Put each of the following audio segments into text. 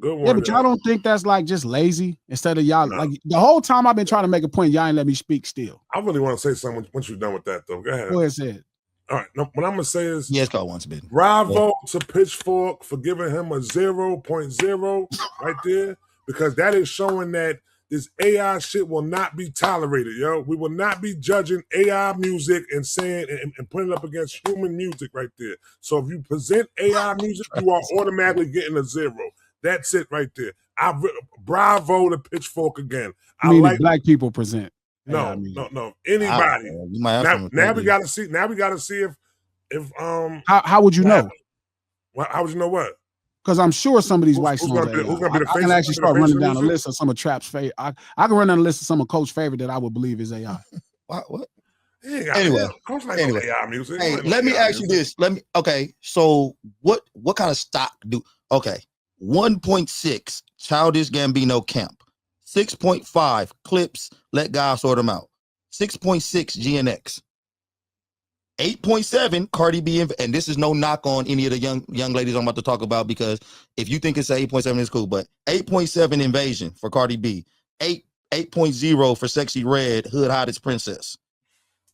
Good one. Yeah, but y'all don't think that's like just lazy instead of y'all like the whole time I've been trying to make a point, y'all ain't let me speak still. I really want to say something once you're done with that, though. Go ahead. Go ahead, say it. All right. No, what I'm gonna say is, it's called once bitten. Bravo to Pitchfork for giving him a 0.0 right there, because that is showing that this AI shit will not be tolerated, yo. We will not be judging AI music and saying and putting it up against human music right there. So if you present AI music, you are automatically getting a 0. That's it right there. Bravo to Pitchfork again. I mean, like black people present. No. Anybody. Now we gotta see. Now we gotta see if How would you know? How would you know what? Because I'm sure some of these white songs. I can actually start running down a list of some of Trap's favorite. I can run down a list of some of Coach's favorite that I would believe is AI. What? Anyway, AI music. Hey, let me ask you this. So what kind of stock do? Okay, 1.6 Childish Gambino Camp, 6.5 Clips Let God Sort Them Out, 6.6 GNX, 8.7 Cardi B, and this is no knock on any of the young ladies I'm about to talk about, because if you think it's 8.7, it's cool, but 8.7 Invasion for Cardi B, 8.0 for Sexy Red, Hood Hottest Princess.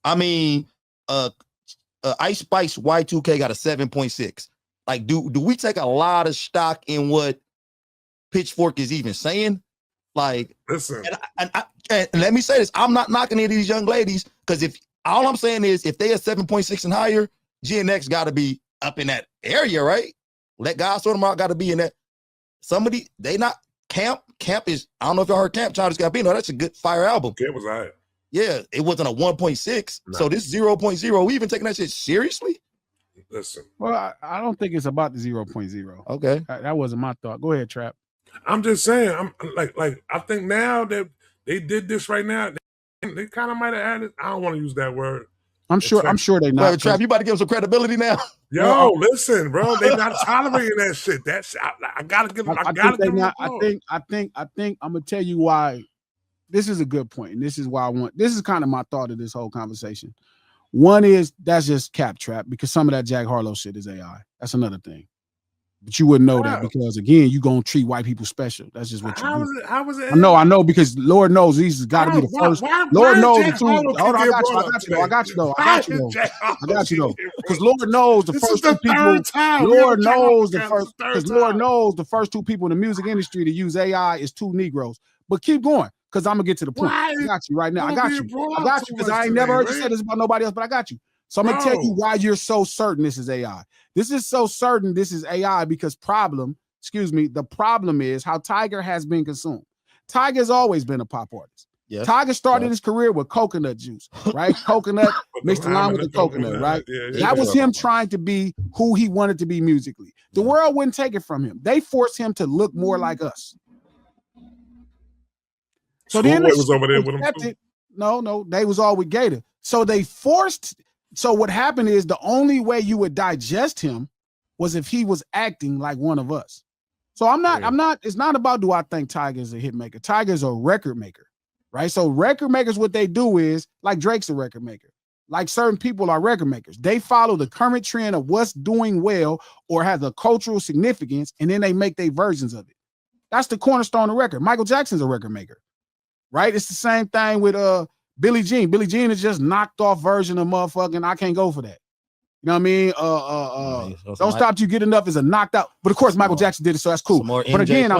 I mean, Ice Spice Y2K got a 7.6. Like, do we take a lot of stock in what Pitchfork is even saying? Like, listen, and let me say this: I'm not knocking any of these young ladies, because if all I'm saying is if they are 7.6 and higher, GNX got to be up in that area, right? Let God Sort Them Out got to be in that. Somebody, they not Camp. Camp is, I don't know if y'all heard Camp, Childish Gambino. That's a good fire album. It was all right. Yeah, it wasn't a 1.6. No. So this 0.0, we even taking that shit seriously? Listen. Well, I don't think it's about the 0.0. Okay. That wasn't my thought. Go ahead, Trap. I'm just saying, I'm like I think now that they did this right now, they kind of might have added. I don't want to use that word. I'm sure they not. Wait, Trap, you about to give them some credibility now? Yo, listen, bro, they not tolerating that shit. That's I gotta give them. I think I'm gonna tell you why. This is a good point, and this is why this is kind of my thought of this whole conversation. One is that's just cap trap, because some of that Jack Harlow shit is AI. That's another thing. But you wouldn't know that, because again, you gonna treat white people special. That's just what you do. How was it? I know, because Lord knows these has got to be the first. Lord knows the two. Hold on, I got you though. Because Lord knows the first two people. Lord knows the first. Because Lord knows the first two people in the music industry to use AI is two Negroes. But keep going, because I'm gonna get to the point. I got you right now. I got you because I ain't never heard you say this about nobody else, but I got you. So I'm gonna tell you why you're so certain this is AI. This is so certain this is AI because the problem is how Tyga has been consumed. Tyga's always been a pop artist. Yes. Tyga started his career with coconut juice, right? Coconut mixed along with the coconut, right? That was him trying to be who he wanted to be musically. The world wouldn't take it from him. They forced him to look more like us. So then was over there with him. No, they was all with Gator. So they forced. So what happened is the only way you would digest him was if he was acting like one of us. So I'm not, it's not about do I think Tyga is a hit maker. Tyga's a record maker, right? So record makers, what they do is, like Drake's a record maker. Like certain people are record makers. They follow the current trend of what's doing well or has a cultural significance, and then they make their versions of it. That's the cornerstone of record. Michael Jackson's a record maker, right? It's the same thing with Billie Jean. Billie Jean is just knocked off version of motherfucking I Can't Go For That. You know what I mean? Don't Stop Till You Get Enough is a knocked out. But of course, Michael Jackson did it, so that's cool. But again,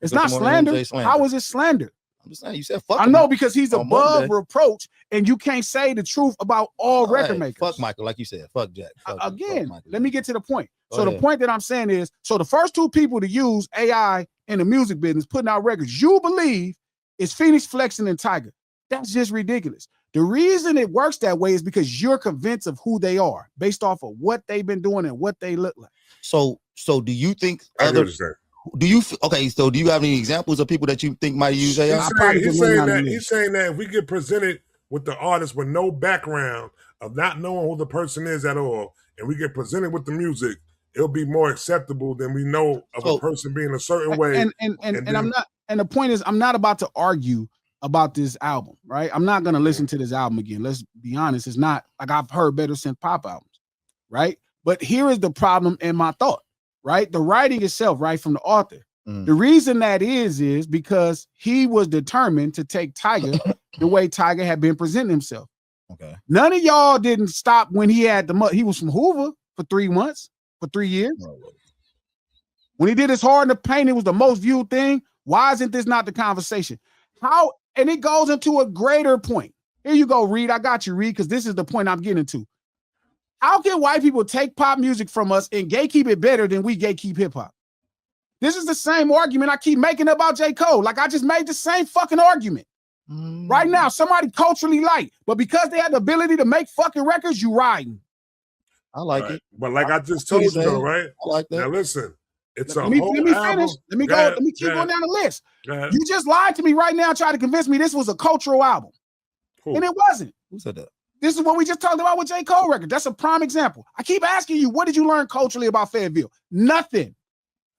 it's not slander. How is it slander? I'm just saying, you said fuck. I know, because he's above reproach, and you can't say the truth about all record makers. Fuck Michael, like you said. Fuck Jack. Again, let me get to the point. The point that I'm saying is, so the first two people to use AI in the music business, putting out records, you believe is Phoenix Flexing and Tyga. That's just ridiculous. The reason it works that way is because you're convinced of who they are based off of what they've been doing and what they look like. So do you think do you have any examples of people that you think might use AI? He's saying that if we get presented with the artist with no background of not knowing who the person is at all, and we get presented with the music, it'll be more acceptable than we know of a person being a certain way. And the point is, I'm not about to argue about this album, right? I'm not gonna listen to this album again. Let's be honest. It's not like I've heard better synth pop albums, right? But here is the problem in my thought, right? The writing itself, right, from the author. The reason that is because he was determined to take Tyga the way Tyga had been presenting himself. Okay. None of y'all didn't stop when he had he was from Hoover for 3 months, for 3 years. When he did his Hard in the Paint, it was the most viewed thing. Why isn't this not the conversation? How? And it goes into a greater point. Here you go, Reed. I got you, Reed, because this is the point I'm getting to. How can white people take pop music from us and gatekeep it better than we gatekeep hip hop? This is the same argument I keep making about J. Cole. Like, I just made the same fucking argument. Right now, somebody culturally light, but because they have the ability to make fucking records, you riding. I like it. But like I just told you though, right? I like that. Now listen, it's let me finish. Let me go. Let me keep going down the list. You just lied to me right now, trying to convince me this was a cultural album. And it wasn't. Who said that? This is what we just talked about with J. Cole record. That's a prime example. I keep asking you, what did you learn culturally about Fayetteville? Nothing.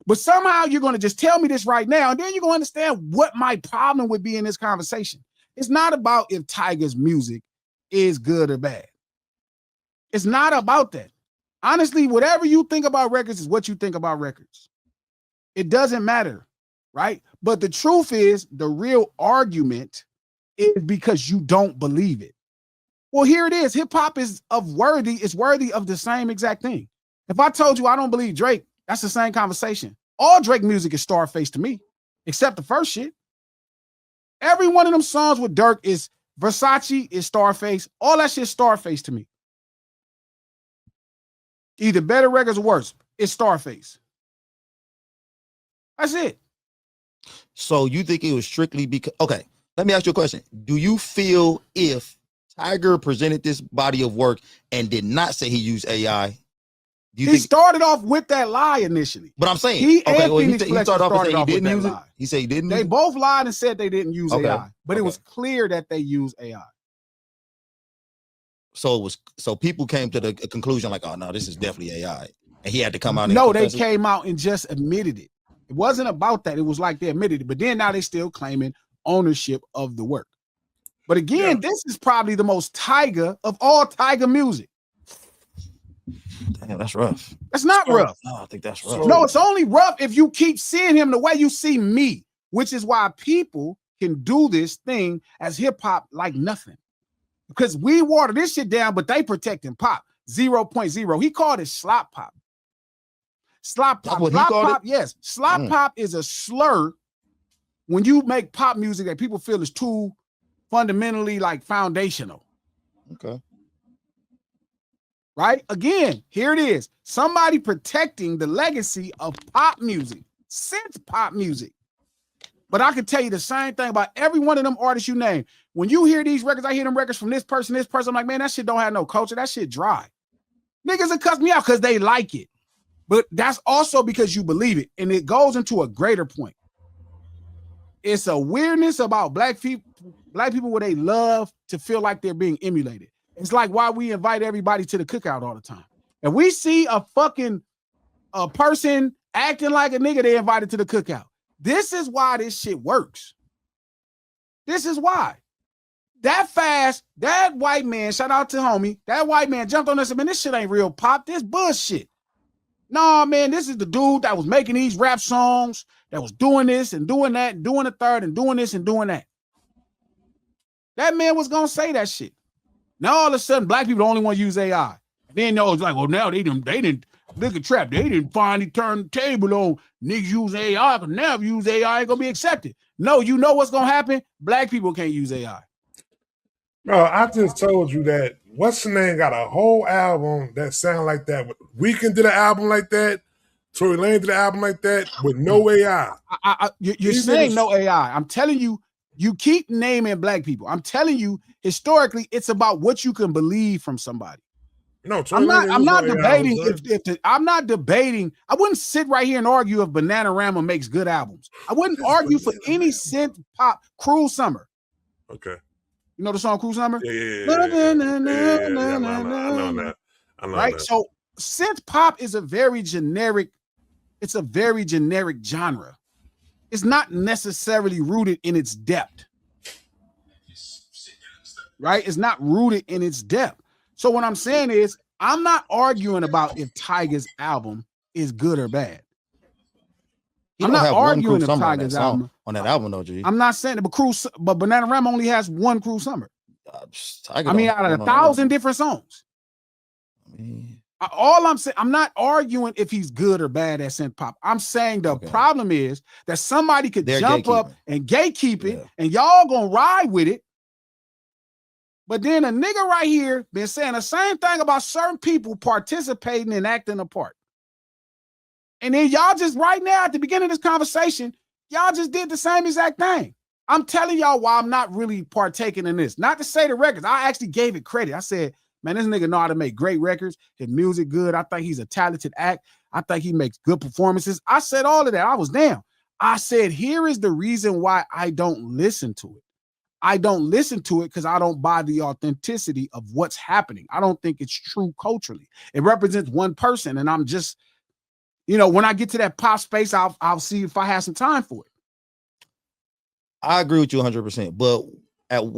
But somehow you're going to just tell me this right now, and then you're going to understand what my problem would be in this conversation. It's not about if Tyga's music is good or bad. It's not about that. Honestly, whatever you think about records is what you think about records. It doesn't matter, right? But the truth is, the real argument is because you don't believe it. Well, here it is. Hip hop is worthy of the same exact thing. If I told you I don't believe Drake, that's the same conversation. All Drake music is Starface to me, except the first shit. Every one of them songs with Dirk is Versace, is Starface. All that shit is Starface to me. Either better records or worse. It's Starface. That's it. So you think it was strictly because, okay, let me ask you a question. Do you feel if Tyga presented this body of work and did not say he used AI, he started off with that lie initially. But I'm saying, he started off and saying he didn't use it. Lie. He said he didn't. They both lied and said they didn't use AI, but it was clear that they used AI. So people came to the conclusion like, oh no, this is definitely AI, and he had to come out. No, they came out and just admitted it. It wasn't about that. It was like they admitted it, but then now they still claiming ownership of the work. But again, this is probably the most Tyga of all Tyga music. Damn, that's rough. That's not rough. No, I think that's rough. No, it's only rough if you keep seeing him the way you see me, which is why people can do this thing as hip hop like nothing. Because we water this shit down, but they protecting pop 0.0. He called it slop pop. Slop pop. Slop pop, yes. Slop pop is a slur when you make pop music that people feel is too fundamentally like foundational. Okay. Right? Again, here it is. Somebody protecting the legacy of pop music, synth pop music. But I can tell you the same thing about every one of them artists you name. When you hear these records, I hear them records from this person. I'm like, man, that shit don't have no culture. That shit dry. Niggas will cuss me out because they like it. But that's also because you believe it. And it goes into a greater point. It's a weirdness about black people where they love to feel like they're being emulated. It's like why we invite everybody to the cookout all the time. If we see a person acting like a nigga, they invited to the cookout. This is why this shit works. This is why. That white man, shout out to homie, that white man jumped on us and said, man, this shit ain't real pop. This bullshit. No, man, this is the dude that was making these rap songs, that was doing this and doing that, and doing the third and doing this and doing that. That man was going to say that shit. Now all of a sudden, black people only want to use AI. And then it's like, well, now they didn't look at trap. They didn't finally turn the table on niggas use AI, because now if you use AI, ain't going to be accepted. No, you know what's going to happen? Black people can't use AI. Bro, I just told you that what's the name got a whole album that sound like that. Weeknd did an album like that. Tory Lanez did an album like that with no AI. You're saying no AI. I'm telling you, you keep naming black people. I'm telling you, historically, it's about what you can believe from somebody. No, I'm not debating I'm not debating. I wouldn't sit right here and argue if Bananarama makes good albums. I wouldn't argue for any synth pop. Cruel Summer. Okay. You know the song Cruel Summer? Yeah. I know that. Right? So synth pop is a very generic genre. It's not necessarily rooted in its depth. Right? It's not rooted in its depth. So what I'm saying is, I'm not arguing about if Tyga's album is good or bad. I'm not arguing if Tyga's album on that album, though, G. I'm not saying it, but Bananarama only has one Cruel Summer. I mean, out of 1,000 different songs. All I'm saying, I'm not arguing if he's good or bad at synth pop. I'm saying the problem is that somebody could jump up and gatekeep it, and y'all gonna ride with it. But then a nigga right here been saying the same thing about certain people participating and acting a part. And then y'all just right now at the beginning of this conversation, y'all just did the same exact thing. I'm telling y'all why I'm not really partaking in this. Not to say the records. I actually gave it credit. I said, man, this nigga know how to make great records. His music good. I think he's a talented act. I think he makes good performances. I said all of that. I was down. I said, here is the reason why I don't listen to it. I don't listen to it because I don't buy the authenticity of what's happening. I don't think it's true culturally. It represents one person, and I'm just, when I get to that pop space, I'll see if I have some time for it. I agree with you 100%. But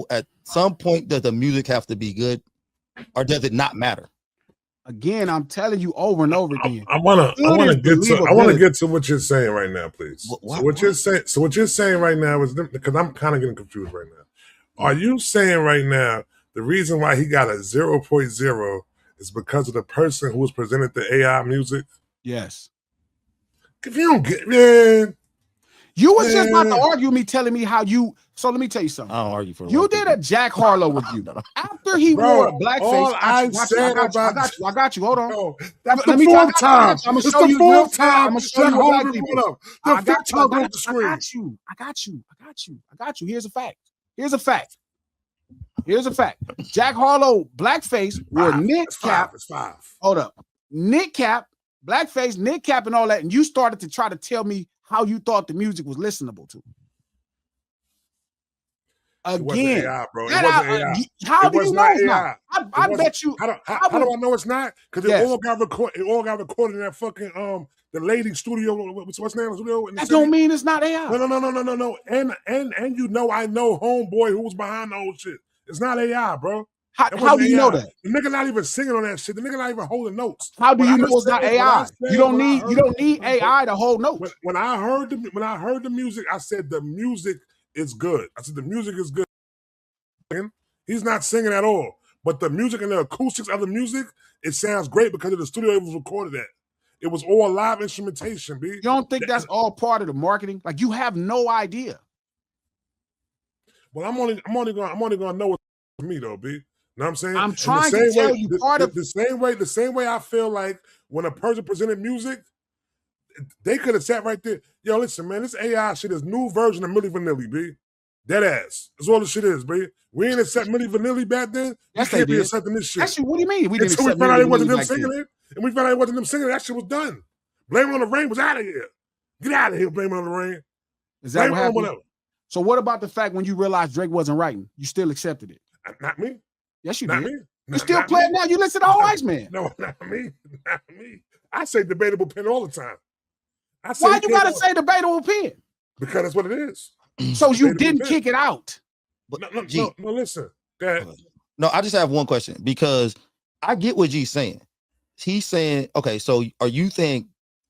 at some point, does the music have to be good, or does it not matter? Again, I'm telling you over and over again. I want to get to what you're saying right now, please. What you're saying right now is, because I'm kind of getting confused right now. Are you saying right now the reason why he got a 0.0 is because of the person who was presented the AI music? Yes. If you don't get, man. You was just about to argue with me, telling me how you. So let me tell you something. I don't argue for you. Did a Jack Harlow review after he wore a blackface. I got you. Hold on. Bro, that's the fourth time. It's the fourth time. Jack Harlow put up. The fifth time on the screen. I got you. Here's a fact. Jack Harlow blackface wore knit cap. It's five. Hold up, knit cap, blackface, knit cap, and all that. And you started to try to tell me how you thought the music was listenable to. Again, AI, bro. It wasn't AI. How do you know it's not? I bet you. How do I know it's not? Because it all got recorded. It all got recorded in that fucking the lady studio. What's the name of the studio? That don't mean it's not AI. No. And I know homeboy who was behind the whole shit. It's not AI, bro. How do you know that? The nigga not even singing on that shit. The nigga not even holding notes. How do you know it's not AI? You don't need AI to hold notes. When I heard the music, I said the music is good. I said the music is good. He's not singing at all. But the music and the acoustics of the music, it sounds great because of the studio it was recorded at. It was all live instrumentation, B. You don't think that's all part of the marketing? Like, you have no idea. Well, I'm only gonna know what's me though, B. Know what I'm saying? I'm trying to tell you part of the same way I feel like when a person presented music, they could have sat right there. Yo, listen, man, this AI shit is new version of Milli Vanilli, B. Dead ass. That's all the shit is, B. We ain't accept Milli Vanilli back then. Yes, can't be accepting this shit. Actually, what do you mean? We didn't accept we found out it wasn't them singing it, and we found out it wasn't them singing it. That shit was done. Blame It on the Rain was out of here. Get out of here, Blame It on the Rain. Is that what happened? So what about the fact when you realized Drake wasn't writing, you still accepted it? Not me. Yes, you not did. Me. You still play it now? You listen to All Iceman. No, not me. Not me. I say debatable pen all the time. Why you gotta say debatable pen? Because that's what it is. So you didn't kick it out. No, listen. No, I just have one question because I get what G's saying. He's saying, okay, so are you saying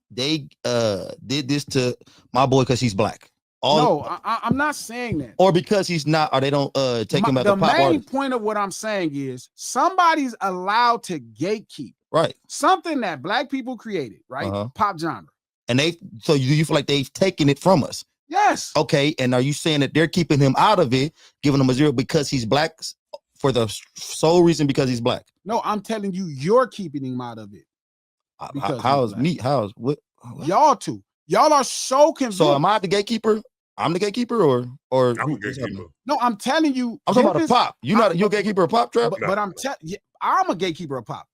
they did this to my boy because he's black? I'm not saying that. Or because he's not, or they don't take him as a pop artist. The main point of what I'm saying is somebody's allowed to gatekeep. Right. Something that black people created, right? Pop genre. And so you feel like they've taken it from us? Yes. Okay, and are you saying that they're keeping him out of it, giving him a 0 because he's black, for the sole reason because he's black? No, I'm telling you, you're keeping him out of it. What? Y'all two. Y'all are so convinced. So am I the gatekeeper? I'm the gatekeeper, or I'm a gatekeeper. No, I'm telling you. I'm talking about a pop. You're a gatekeeper of pop, Trap? But I'm a gatekeeper of pop.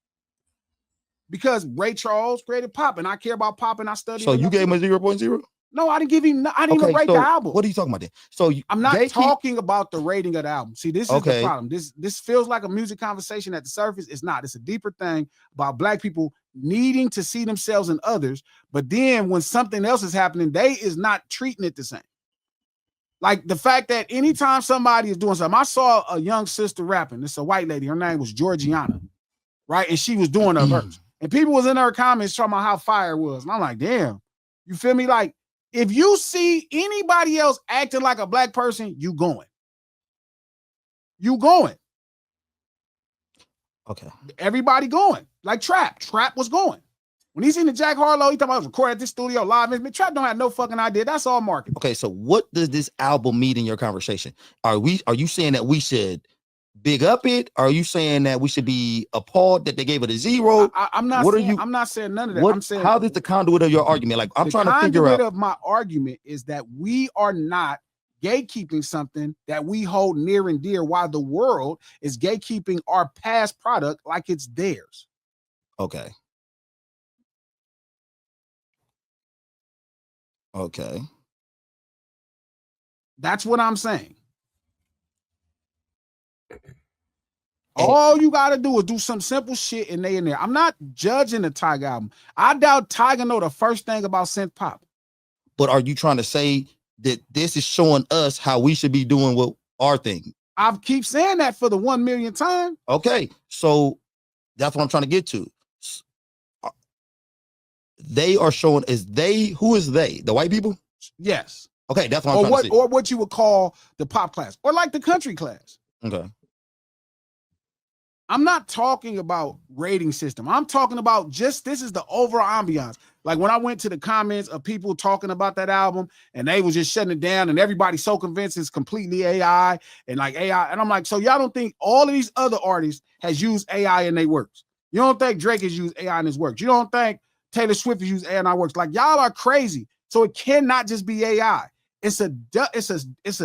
Because Ray Charles created pop, and I care about pop, and I study. So you gave him a 0.0? No, I didn't give him. I didn't even rate the album. What are you talking about then? So I'm not talking about the rating of the album. See, this is the problem. This feels like a music conversation at the surface. It's not. It's a deeper thing about black people needing to see themselves in others. But then when something else is happening, they is not treating it the same. Like the fact that anytime somebody is doing something, I saw a young sister rapping. It's a white lady. Her name was Georgiana, right? And she was doing her verse. And people was in her comments talking about how fire it was. And I'm like, damn, you feel me? Like, If you see anybody else acting like a black person, you going. You going. Okay. Everybody going. Like Trap. Trap was going. When he seen the Jack Harlow, he talking about recording at this studio live. Trap don't have no fucking idea. That's all marketing. Okay, so what does this album mean in your conversation? Are you saying that we should big up it? Are you saying that we should be appalled that they gave it a 0? I'm not saying none of that. I'm saying, how does the conduit of your argument? Like, I'm trying to figure out. The conduit of my argument is that we are not gatekeeping something that we hold near and dear, while the world is gatekeeping our past product like it's theirs. Okay. Okay. That's what I'm saying. All you got to do is do some simple shit and they in there. I'm not judging the Tyga album. I doubt Tyga know the first thing about synth pop. But are you trying to say that this is showing us how we should be doing what our thing? I keep saying that for the 1 million time. Okay, so that's what I'm trying to get to. They are showing, who is they? The white people? Yes. Okay, that's what I'm trying to say. Or what you would call the pop class, or like the country class. Okay. I'm not talking about rating system. I'm talking about just this is the overall ambiance. Like when I went to the comments of people talking about that album and they was just shutting it down and everybody's so convinced it's completely AI and like AI. And I'm like, so y'all don't think all of these other artists has used AI in their works? You don't think Drake has used AI in his works? You don't think Taylor Swift has used AI in our works? Like y'all are crazy. So it cannot just be AI. It's a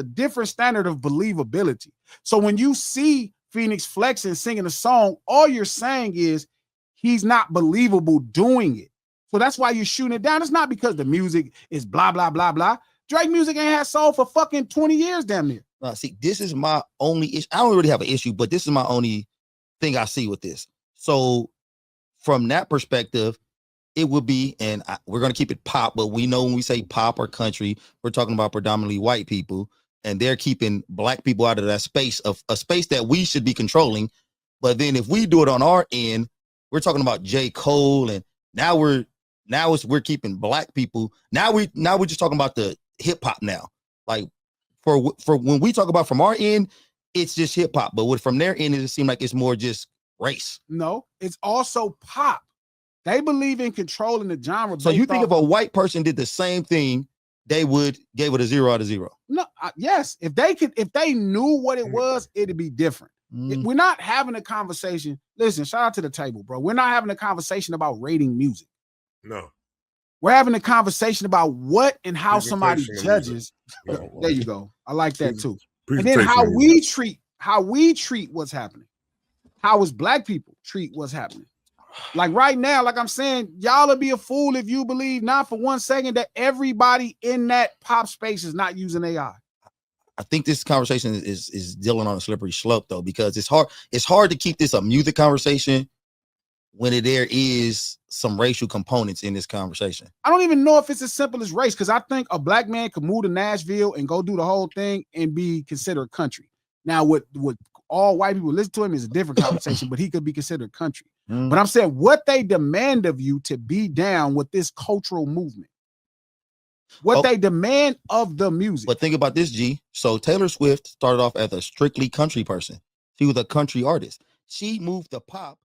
different standard of believability. So when you see Phoenix flexing, singing a song, all you're saying is he's not believable doing it. So that's why you're shooting it down. It's not because the music is blah, blah, blah, blah. Drake music ain't had soul for fucking 20 years damn near. See, this is my only issue. I don't really have an issue, but this is my only thing I see with this. So from that perspective, it would be, and we're going to keep it pop, but we know when we say pop or country, we're talking about predominantly white people. And they're keeping black people out of that space, of a space that we should be controlling. But then if we do it on our end, we're talking about J. Cole, and now we're keeping black people. Now we're just talking about the hip hop now. Like for when we talk about from our end, it's just hip hop. But from their end, it seems like it's more just race. No, it's also pop. They believe in controlling the genre. So you think if a white person did the same thing, they would give it a 0 out of 0? No, yes. If they knew what it was, it'd be different. We're not having a conversation. Listen, shout out to the table, bro. We're not having a conversation about rating music. No. We're having a conversation about what and how somebody judges. No. There you go. I like that too. And then how we treat what's happening. How as black people treat what's happening. Like right now, like I'm saying, y'all will be a fool if you believe not for 1 second that everybody in that pop space is not using AI. I think this conversation is dealing on a slippery slope though, because it's hard to keep this a music conversation when there is some racial components in this conversation. I don't even know if it's as simple as race, because I think a black man could move to Nashville and go do the whole thing and be considered country. Now, what all white people listen to him is a different conversation, but he could be considered country. But I'm saying what they demand of you to be down with this cultural movement. What they demand of the music. But think about this, G. So Taylor Swift started off as a strictly country person. She was a country artist. She moved to pop